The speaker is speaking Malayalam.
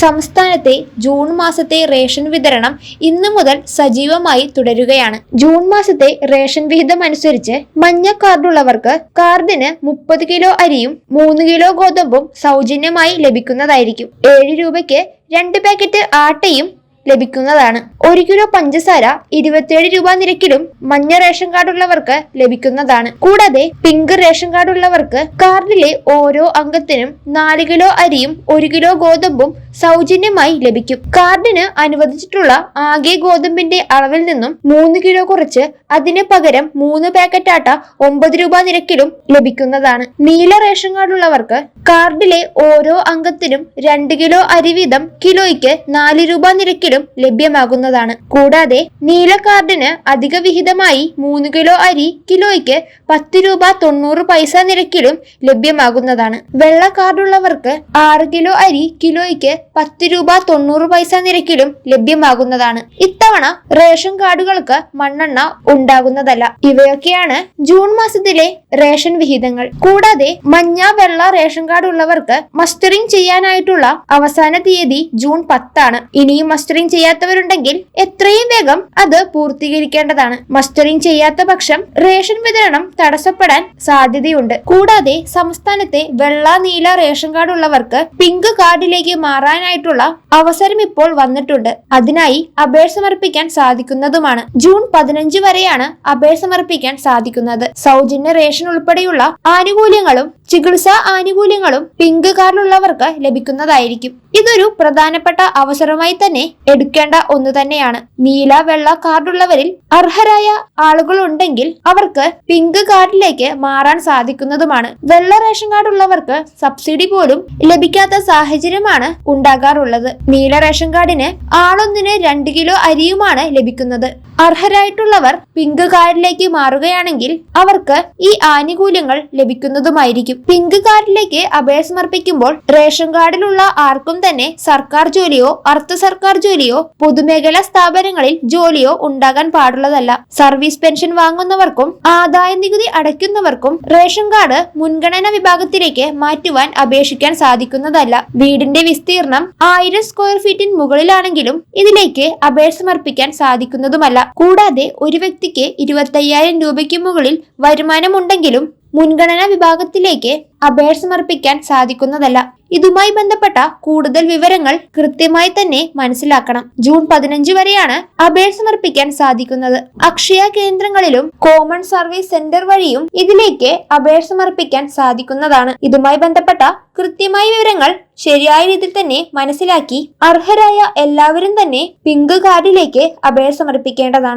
സംസ്ഥാനത്തെ ജൂൺ മാസത്തെ റേഷൻ വിതരണം ഇന്നു മുതൽ സജീവമായി തുടരുകയാണ്. ജൂൺ മാസത്തെ റേഷൻ വിഹിതം അനുസരിച്ച് മഞ്ഞ കാർഡുള്ളവർക്ക് കാർഡിന് 30 കിലോ അരിയും 3 കിലോ ഗോതമ്പും സൗജന്യമായി ലഭിക്കുന്നതായിരിക്കും. 7 രൂപയ്ക്ക് 2 പാക്കറ്റ് ആട്ടയും ലഭിക്കുന്നതാണ്. 1 കിലോ പഞ്ചസാര 27 രൂപ നിരക്കിലും മഞ്ഞ റേഷൻ കാർഡുള്ളവർക്ക് ലഭിക്കുന്നതാണ്. കൂടാതെ പിങ്ക് റേഷൻ കാർഡുള്ളവർക്ക് കാർഡിലെ ഓരോ അംഗത്തിനും 4 കിലോ അരിയും 1 കിലോ ഗോതമ്പും സൗജന്യമായി ലഭിക്കും. കാർഡിന് അനുവദിച്ചിട്ടുള്ള ആകെ ഗോതമ്പിന്റെ അളവിൽ നിന്നും 3 കിലോ കുറച്ച് അതിന് പകരം 3 പാക്കറ്റ് ആട്ട 9 രൂപ നിരക്കിലും ലഭിക്കുന്നതാണ്. നീല റേഷൻ കാർഡുള്ളവർക്ക് കാർഡിലെ ഓരോ അംഗത്തിനും 2 കിലോ അരി വീതം കിലോയ്ക്ക് 4 രൂപ നിരക്കിലും ലഭ്യമാകുന്നതാണ്. കൂടാതെ നീല കാർഡിന് അധിക വിഹിതമായി 3 കിലോ അരി കിലോയ്ക്ക് 10 രൂപ 90 പൈസ നിരക്കിലും ലഭ്യമാകുന്നതാണ്. വെള്ള കാർഡുള്ളവർക്ക് 6 കിലോ അരി കിലോയ്ക്ക് 10 രൂപ 90 പൈസ നിരക്കിലും ലഭ്യമാകുന്നതാണ്. ഇത്തവണ റേഷൻ കാർഡുകൾക്ക് മണ്ണെണ്ണ ഉണ്ടാകുന്നതല്ല. ഇവയൊക്കെയാണ് ജൂൺ മാസത്തിലെ റേഷൻ വിഹിതങ്ങൾ. കൂടാതെ മഞ്ഞ വെള്ള റേഷൻ കാർഡ് ഉള്ളവർക്ക് മസ്റ്ററിംഗ് ചെയ്യാനായിട്ടുള്ള അവസാന തീയതി ജൂൺ 10 ആണ്. ഇനിയും മസ്റ്ററിംഗ് ചെയ്യാത്തവരുണ്ടെങ്കിൽ എത്രയും വേഗം അത് പൂർത്തീകരിക്കേണ്ടതാണ്. മസ്റ്ററിംഗ് ചെയ്യാത്ത പക്ഷം റേഷൻ വിതരണം തടസ്സപ്പെടാൻ സാധ്യതയുണ്ട്. കൂടാതെ സംസ്ഥാനത്തെ വെള്ള നീല റേഷൻ കാർഡ് ഉള്ളവർക്ക് പിങ്ക് കാർഡിലേക്ക് മാറാനായിട്ടുള്ള അവസരം ഇപ്പോൾ വന്നിട്ടുണ്ട്. അതിനായി അപേക്ഷ സമർപ്പിക്കാൻ സാധിക്കുന്നതുമാണ്. ജൂൺ 15 വരെയാണ് അപേക്ഷ സമർപ്പിക്കാൻ സാധിക്കുന്നത്. സൗജന്യ റേഷൻ ഉൾപ്പെടെയുള്ള ആനുകൂല്യങ്ങളും ചികിത്സാ ആനുകൂല്യങ്ങളും പിങ്ക് കാർഡിലുള്ളവർക്ക് ലഭിക്കുന്നതായിരിക്കും. ഇതൊരു പ്രധാനപ്പെട്ട അവസരമായി തന്നെ എടുക്കേണ്ട ഒന്ന് തന്നെയാണ്. നീല വെള്ള കാർഡുള്ളവരിൽ അർഹരായ ആളുകൾ ഉണ്ടെങ്കിൽ അവർക്ക് പിങ്ക് കാർഡിലേക്ക് മാറാൻ സാധിക്കുന്നതുമാണ്. വെള്ള റേഷൻ കാർഡ് ഉള്ളവർക്ക് സബ്സിഡി പോലും ലഭിക്കാത്ത സാഹചര്യമാണ് ഉണ്ടാകാറുള്ളത്. നീല റേഷൻ കാർഡിന് ആളൊന്നിന് 2 കിലോ അരിയുമാണ് ലഭിക്കുന്നത്. അർഹരായിട്ടുള്ളവർ പിങ്ക് കാർഡിലേക്ക് മാറുകയാണെങ്കിൽ അവർക്ക് ഈ ആനുകൂല്യങ്ങൾ ലഭിക്കുന്നതുമായിരിക്കും. പിങ്ക് കാർഡിലേക്ക് അപേക്ഷ സമർപ്പിക്കുമ്പോൾ റേഷൻ കാർഡിലുള്ള ആർക്കും തന്നെ സർക്കാർ ജോലിയോ അർദ്ധ സർക്കാർ ജോലിയോ പൊതുമേഖലാ സ്ഥാപനങ്ങളിൽ ജോലിയോ ഉണ്ടാകാൻ പാടുള്ളതല്ല. സർവീസ് പെൻഷൻ വാങ്ങുന്നവർക്കും ആദായ നികുതി അടയ്ക്കുന്നവർക്കും റേഷൻ കാർഡ് മുൻഗണനാ വിഭാഗത്തിലേക്ക് മാറ്റുവാൻ അപേക്ഷിക്കാൻ സാധിക്കുന്നതല്ല. വീടിന്റെ വിസ്തീർണം 1000 സ്ക്വയർ ഫീറ്റിന് മുകളിലാണെങ്കിലും ഇതിലേക്ക് അപേക്ഷ സമർപ്പിക്കാൻ സാധിക്കുന്നതുമല്ല. കൂടാതെ ഒരു വ്യക്തിക്ക് 25,000 രൂപയ്ക്ക് മുകളിൽ വരുമാനമുണ്ടെങ്കിലും മുൻഗണനാ വിഭാഗത്തിലേക്ക് അപേക്ഷ സമർപ്പിക്കാൻ സാധിക്കുന്നതല്ല. ഇതുമായി ബന്ധപ്പെട്ട കൂടുതൽ വിവരങ്ങൾ കൃത്യമായി തന്നെ മനസ്സിലാക്കണം. ജൂൺ 15 വരെയാണ് അപേക്ഷ സമർപ്പിക്കാൻ സാധിക്കുന്നത്. അക്ഷയ കേന്ദ്രങ്ങളിലും കോമൺ സർവീസ് സെന്റർ വഴിയും ഇതിലേക്ക് അപേക്ഷ സമർപ്പിക്കാൻ സാധിക്കുന്നതാണ്. ഇതുമായി ബന്ധപ്പെട്ട കൃത്യമായ വിവരങ്ങൾ ശരിയായ രീതിയിൽ തന്നെ മനസ്സിലാക്കി അർഹരായ എല്ലാവരും തന്നെ പിങ്ക് കാർഡിലേക്ക് അപേക്ഷ സമർപ്പിക്കേണ്ടതാണ്.